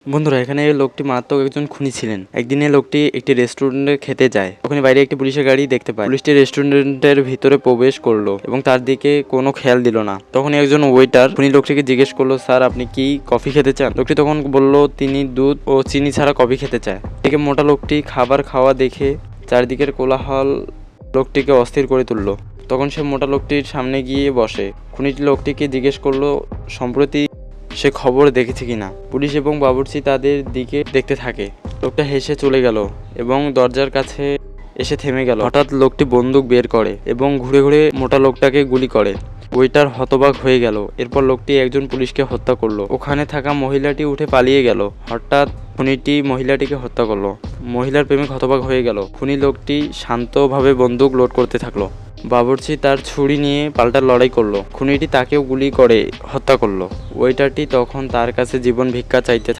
বন্ধুরা, এখানে এই লোকটি মারাত্মক একজন খুনি ছিলেন। একদিন এই লোকটি একটি রেস্টুরেন্টে খেতে যায়। ওখানে বাইরে একটি পুলিশের গাড়ি দেখতে পায়। পুলিশটি রেস্টুরেন্টের ভিতরে প্রবেশ করলো এবং তার দিকে কোনো খেয়াল দিল না। তখন একজন ওয়েটার খুনি লোকটিকে জিজ্ঞেস করলো, স্যার আপনি কি কফি খেতে চান? লোকটি তখন বলল তিনি দুধ ও চিনি ছাড়া কফি খেতে চায়। এদিকে মোটা লোকটি খাবার খাওয়া দেখে চারদিকের কোলাহল লোকটিকে অস্থির করে তুলল। তখন সে মোটা লোকটির সামনে গিয়ে বসে। খুনিটি লোকটিকে জিজ্ঞেস করলো সম্প্রতি সে খবর দেখেছে কিনা। পুলিশ এবং বাবুর্চি তাদের দিকে দেখতে থাকে। লোকটা হেসে চলে গেল এবং দরজার কাছে এসে থেমে গেল। হঠাৎ লোকটি বন্দুক বের করে এবং ঘুরে ঘুরে মোটা লোকটাকে গুলি করে। ওয়েটার হতবাক হয়ে গেল। এরপর লোকটি একজন পুলিশকে হত্যা করলো। ওখানে থাকা মহিলাটি উঠে পালিয়ে গেল। হঠাৎ খুনিটি মহিলাটিকে হত্যা করলো। মহিলার প্রেমিক হতবাক হয়ে গেল। খুনি লোকটি শান্তভাবে বন্দুক লোড করতে থাকলো। বাবুর্চি তার ছুরি নিয়ে পাল্টা লড়াই করলো। খুনিটি তাকেও গুলি করে হত্যা করলো। ওয়েটারটি তখন তার কাছে জীবন ভিক্ষা চাইতে